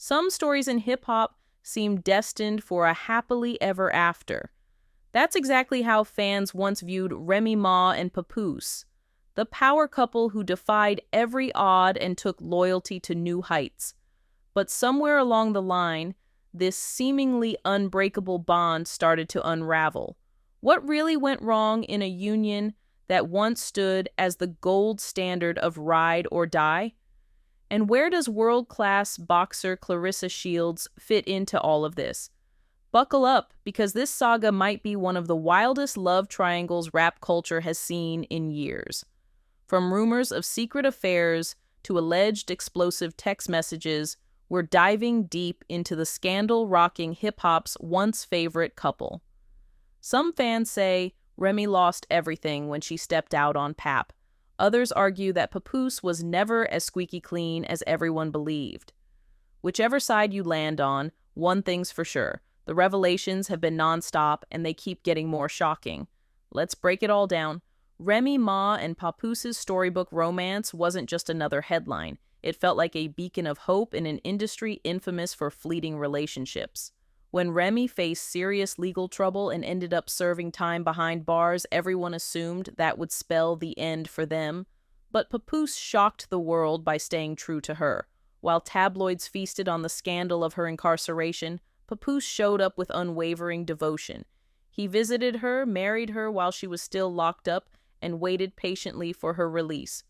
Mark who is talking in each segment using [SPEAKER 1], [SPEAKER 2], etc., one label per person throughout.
[SPEAKER 1] Some stories in hip-hop seem destined for a happily ever after. That's exactly how fans once viewed Remy Ma and Papoose, the power couple who defied every odd and took loyalty to new heights. But somewhere along the line, this seemingly unbreakable bond started to unravel. What really went wrong in a union that once stood as the gold standard of ride or die? And where does world-class boxer Clarissa Shields fit into all of this? Buckle up, because this saga might be one of the wildest love triangles rap culture has seen in years. From rumors of secret affairs to alleged explosive text messages, we're diving deep into the scandal-rocking hip-hop's once favorite couple. Some fans say Remy lost everything when she stepped out on Pap. Others argue that Papoose was never as squeaky clean as everyone believed. Whichever side you land on, one thing's for sure. The revelations have been nonstop, and they keep getting more shocking. Let's break it all down. Remy Ma and Papoose's storybook romance wasn't just another headline. It felt like a beacon of hope in an industry infamous for fleeting relationships. When Remy faced serious legal trouble and ended up serving time behind bars, everyone assumed that would spell the end for them. But Papoose shocked the world by staying true to her. While tabloids feasted on the scandal of her incarceration, Papoose showed up with unwavering devotion. He visited her, married her while she was still locked up, and waited patiently for her release.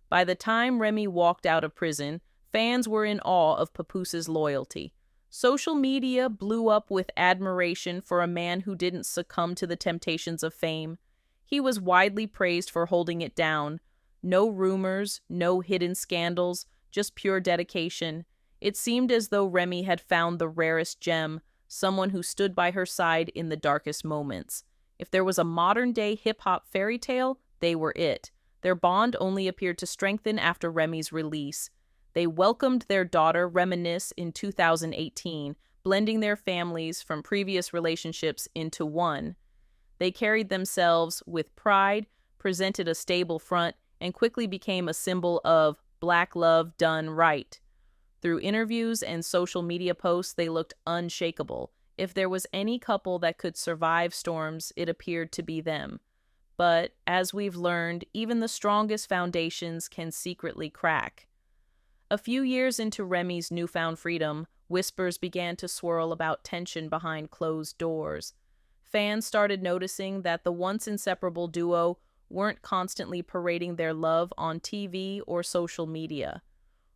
[SPEAKER 1] By the time Remy walked out of prison, fans were in awe of Papoose's loyalty. Social media blew up with admiration for a man who didn't succumb to the temptations of fame. He was widely praised for holding it down. No rumors, no hidden scandals, just pure dedication. It seemed as though Remy had found the rarest gem, someone who stood by her side in the darkest moments. If there was a modern-day hip-hop fairy tale, they were it. Their bond only appeared to strengthen after Remy's release. They welcomed their daughter, Reminisce, in 2018, blending their families from previous relationships into one. They carried themselves with pride, presented a stable front, and quickly became a symbol of Black love done right. Through interviews and social media posts, they looked unshakable. If there was any couple that could survive storms, it appeared to be them. But, as we've learned, even the strongest foundations can secretly crack. A few years into Remy's newfound freedom, whispers began to swirl about tension behind closed doors. Fans started noticing that the once inseparable duo weren't constantly parading their love on TV or social media.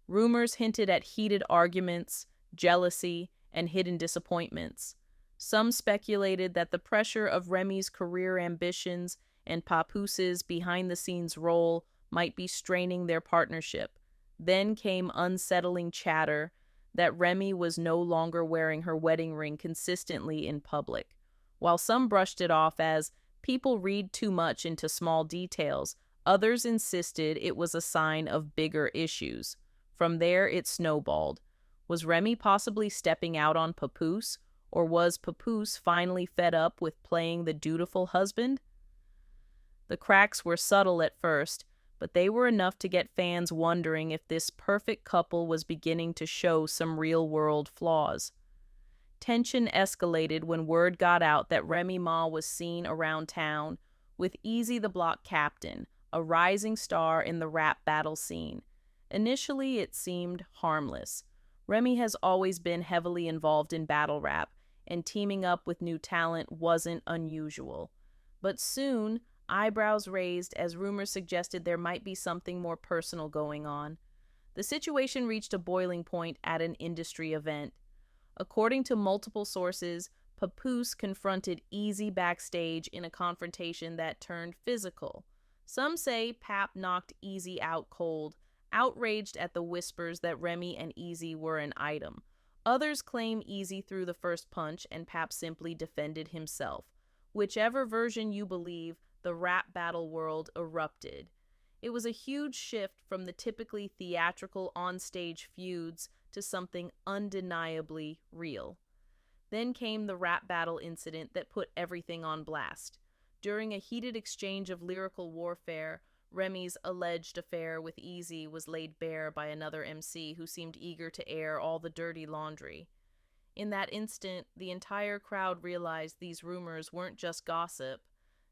[SPEAKER 1] Rumors hinted at heated arguments, jealousy, and hidden disappointments. Some speculated that the pressure of Remy's career ambitions and Papoose's behind-the-scenes role might be straining their partnership. Then came unsettling chatter that Remy was no longer wearing her wedding ring consistently in public. While some brushed it off as people read too much into small details, others insisted it was a sign of bigger issues. From there, it snowballed. Was Remy possibly stepping out on Papoose, or was Papoose finally fed up with playing the dutiful husband? The cracks were subtle at first, but they were enough to get fans wondering if this perfect couple was beginning to show some real-world flaws. Tension escalated when word got out that Remy Ma was seen around town with Easy the Block Captain, a rising star in the rap battle scene. Initially, it seemed harmless. Remy has always been heavily involved in battle rap, and teaming up with new talent wasn't unusual. But soon, eyebrows raised as rumors suggested there might be something more personal going on. The situation reached a boiling point at an industry event. According to multiple sources, Papoose confronted Easy backstage in a confrontation that turned physical. Some say Pap knocked Easy out cold, outraged at the whispers that Remy and Easy were an item. Others claim Easy threw the first punch and Pap simply defended himself. Whichever version you believe, the rap battle world erupted. It was a huge shift from the typically theatrical on-stage feuds to something undeniably real. Then came the rap battle incident that put everything on blast. During a heated exchange of lyrical warfare, Remy's alleged affair with Easy was laid bare by another MC who seemed eager to air all the dirty laundry. In that instant, the entire crowd realized these rumors weren't just gossip.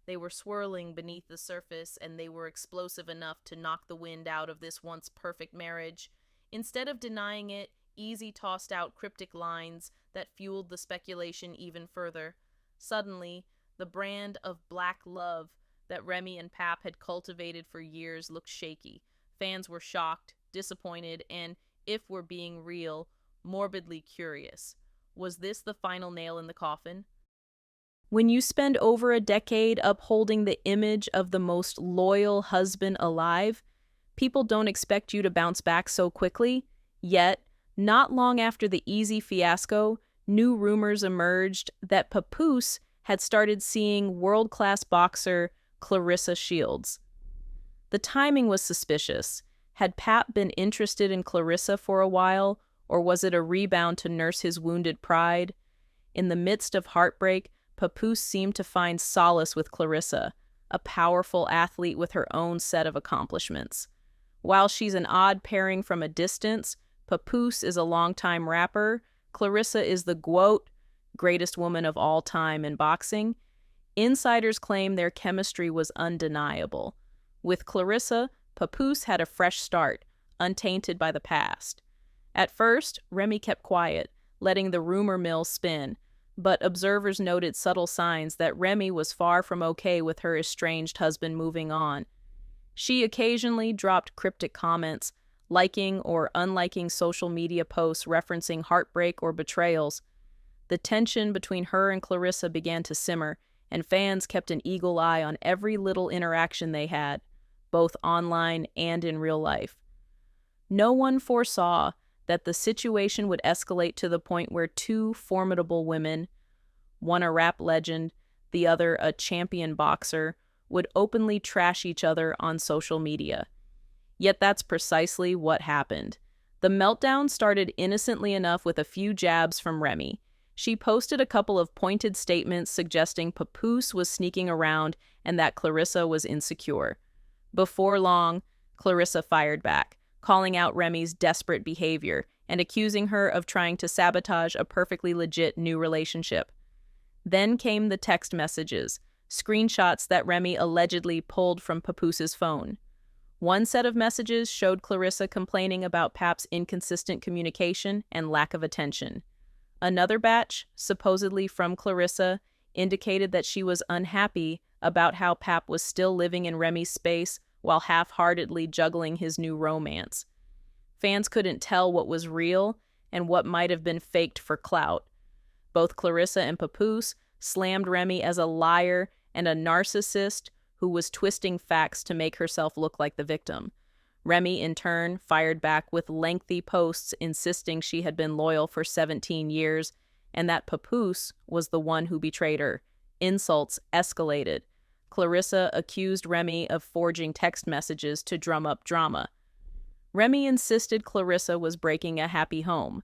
[SPEAKER 1] They were swirling beneath the surface, and they were explosive enough to knock the wind out of this once perfect marriage. Instead of denying it, Easy tossed out cryptic lines that fueled the speculation even further. Suddenly, the brand of black love that Remy and Pap had cultivated for years looked shaky. Fans were shocked, disappointed, and, if we're being real, morbidly curious. Was this the final nail in the coffin? When you spend over a decade upholding the image of the most loyal husband alive, people don't expect you to bounce back so quickly. Yet, not long after the Easy fiasco, new rumors emerged that Papoose had started seeing world-class boxer Clarissa Shields. The timing was suspicious. Had Pap been interested in Clarissa for a while, or was it a rebound to nurse his wounded pride? In the midst of heartbreak, Papoose seemed to find solace with Clarissa, a powerful athlete with her own set of accomplishments. While she's an odd pairing from a distance, Papoose is a longtime rapper, Clarissa is the GOAT, greatest woman of all time in boxing. Insiders claim their chemistry was undeniable. With Clarissa, Papoose had a fresh start, untainted by the past. At first, Remy kept quiet, letting the rumor mill spin, but observers noted subtle signs that Remy was far from okay with her estranged husband moving on. She occasionally dropped cryptic comments, liking or unliking social media posts referencing heartbreak or betrayals. The tension between her and Clarissa began to simmer, and fans kept an eagle eye on every little interaction they had, both online and in real life. No one foresaw that the situation would escalate to the point where two formidable women, one a rap legend, the other a champion boxer, would openly trash each other on social media. Yet that's precisely what happened. The meltdown started innocently enough with a few jabs from Remy. She posted a couple of pointed statements suggesting Papoose was sneaking around and that Clarissa was insecure. Before long, Clarissa fired back, calling out Remy's desperate behavior and accusing her of trying to sabotage a perfectly legit new relationship. Then came the text messages, screenshots that Remy allegedly pulled from Papoose's phone. One set of messages showed Clarissa complaining about Pap's inconsistent communication and lack of attention. Another batch, supposedly from Clarissa, indicated that she was unhappy about how Pap was still living in Remy's space while half-heartedly juggling his new romance. Fans couldn't tell what was real and what might have been faked for clout. Both Clarissa and Papoose slammed Remy as a liar and a narcissist who was twisting facts to make herself look like the victim. Remy, in turn, fired back with lengthy posts insisting she had been loyal for 17 years and that Papoose was the one who betrayed her. Insults escalated. Clarissa accused Remy of forging text messages to drum up drama. Remy insisted Clarissa was breaking a happy home.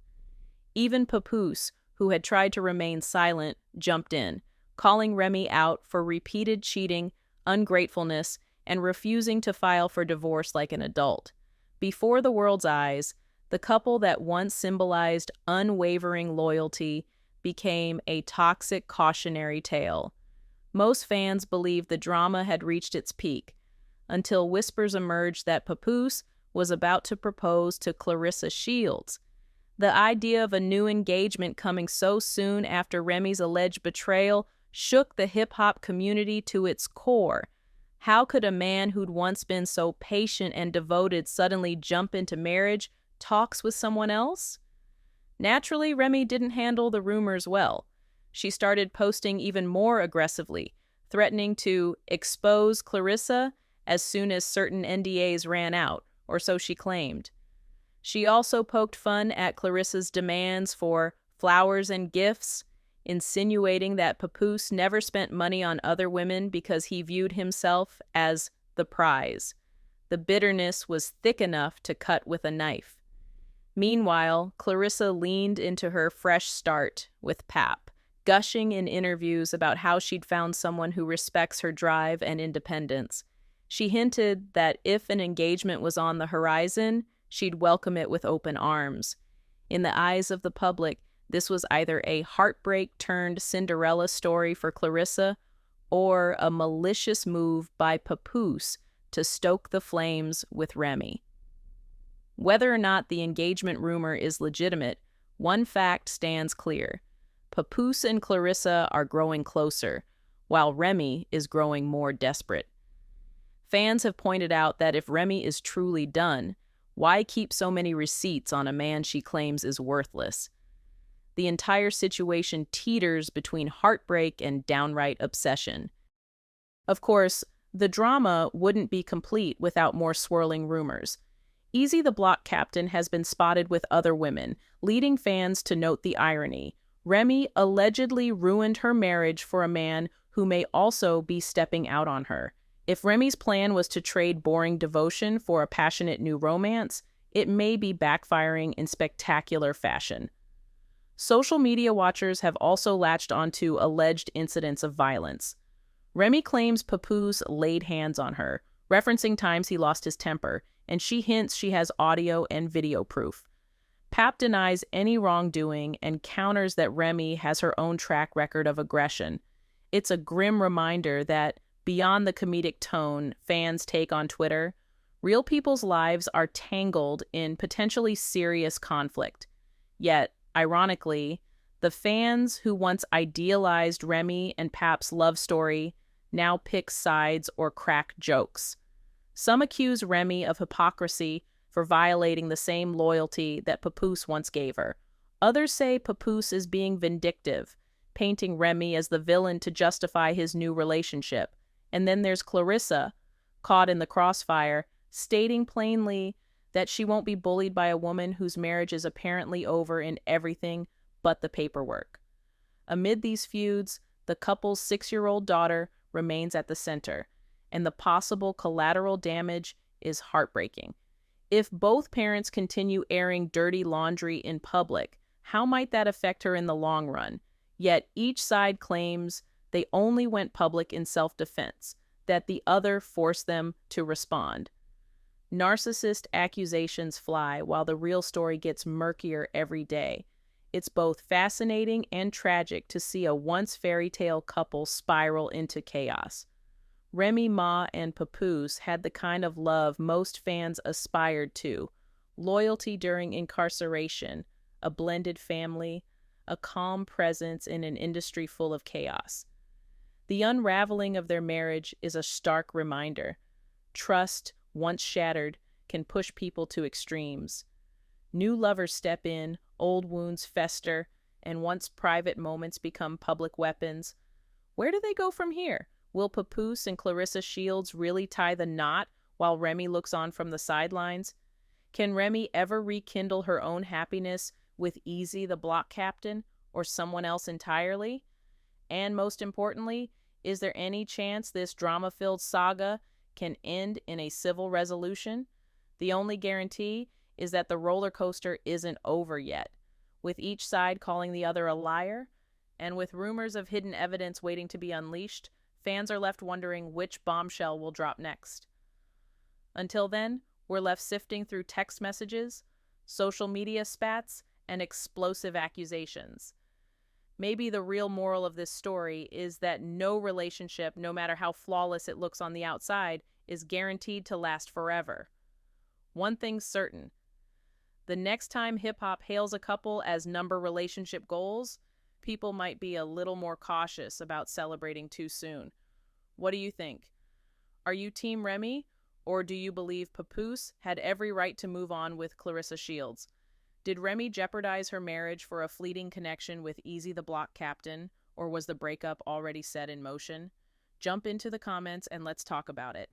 [SPEAKER 1] Even Papoose, who had tried to remain silent, jumped in, calling Remy out for repeated cheating, ungratefulness, and refusing to file for divorce like an adult. Before the world's eyes, the couple that once symbolized unwavering loyalty became a toxic cautionary tale. Most fans believed the drama had reached its peak, until whispers emerged that Papoose was about to propose to Clarissa Shields. The idea of a new engagement coming so soon after Remy's alleged betrayal shook the hip-hop community to its core. How could a man who'd once been so patient and devoted suddenly jump into marriage talks with someone else? Naturally, Remy didn't handle the rumors well. She started posting even more aggressively, threatening to expose Clarissa as soon as certain NDAs ran out, or so she claimed. She also poked fun at Clarissa's demands for flowers and gifts, insinuating that Papoose never spent money on other women because he viewed himself as the prize. The bitterness was thick enough to cut with a knife. Meanwhile, Clarissa leaned into her fresh start with Pap, gushing in interviews about how she'd found someone who respects her drive and independence. She hinted that if an engagement was on the horizon, she'd welcome it with open arms. In the eyes of the public, this was either a heartbreak turned Cinderella story for Clarissa or a malicious move by Papoose to stoke the flames with Remy. Whether or not the engagement rumor is legitimate, one fact stands clear. Papoose and Clarissa are growing closer, while Remy is growing more desperate. Fans have pointed out that if Remy is truly done, why keep so many receipts on a man she claims is worthless? The entire situation teeters between heartbreak and downright obsession. Of course, the drama wouldn't be complete without more swirling rumors. Easy the Block Captain has been spotted with other women, leading fans to note the irony. Remy allegedly ruined her marriage for a man who may also be stepping out on her. If Remy's plan was to trade boring devotion for a passionate new romance, it may be backfiring in spectacular fashion. Social media watchers have also latched onto alleged incidents of violence. Remy claims Papoose laid hands on her, referencing times he lost his temper, and she hints she has audio and video proof. Pap denies any wrongdoing and counters that Remy has her own track record of aggression. It's a grim reminder that, beyond the comedic tone fans take on Twitter, real people's lives are tangled in potentially serious conflict. Yet, ironically, the fans who once idealized Remy and Pap's love story now pick sides or crack jokes. Some accuse Remy of hypocrisy for violating the same loyalty that Papoose once gave her. Others say Papoose is being vindictive, painting Remy as the villain to justify his new relationship. And then there's Clarissa, caught in the crossfire, stating plainly that she won't be bullied by a woman whose marriage is apparently over in everything but the paperwork. Amid these feuds, the couple's 6-year-old daughter remains at the center, and the possible collateral damage is heartbreaking. If both parents continue airing dirty laundry in public, how might that affect her in the long run? Yet each side claims they only went public in self-defense, that the other forced them to respond. Narcissist accusations fly while the real story gets murkier every day. It's both fascinating and tragic to see a once fairy tale couple spiral into chaos. Remy Ma and Papoose had the kind of love most fans aspired to: loyalty during incarceration, a blended family, a calm presence in an industry full of chaos. The unraveling of their marriage is a stark reminder. Trust, once shattered, can push people to extremes. New lovers step in, old wounds fester, and once private moments become public weapons. Where do they go from here? Will Papoose and Clarissa Shields really tie the knot while Remy looks on from the sidelines? Can Remy ever rekindle her own happiness with Easy the Block Captain or someone else entirely? And most importantly, is there any chance this drama-filled saga can end in a civil resolution? The only guarantee is that the roller coaster isn't over yet, with each side calling the other a liar, and with rumors of hidden evidence waiting to be unleashed, fans are left wondering which bombshell will drop next. Until then, we're left sifting through text messages, social media spats, and explosive accusations. Maybe the real moral of this story is that no relationship, no matter how flawless it looks on the outside, is guaranteed to last forever. One thing's certain: the next time hip-hop hails a couple as number relationship goals, people might be a little more cautious about celebrating too soon. What do you think? Are you Team Remy, or do you believe Papoose had every right to move on with Clarissa Shields? Did Remy jeopardize her marriage for a fleeting connection with Easy the Block Captain, or was the breakup already set in motion? Jump into the comments and let's talk about it.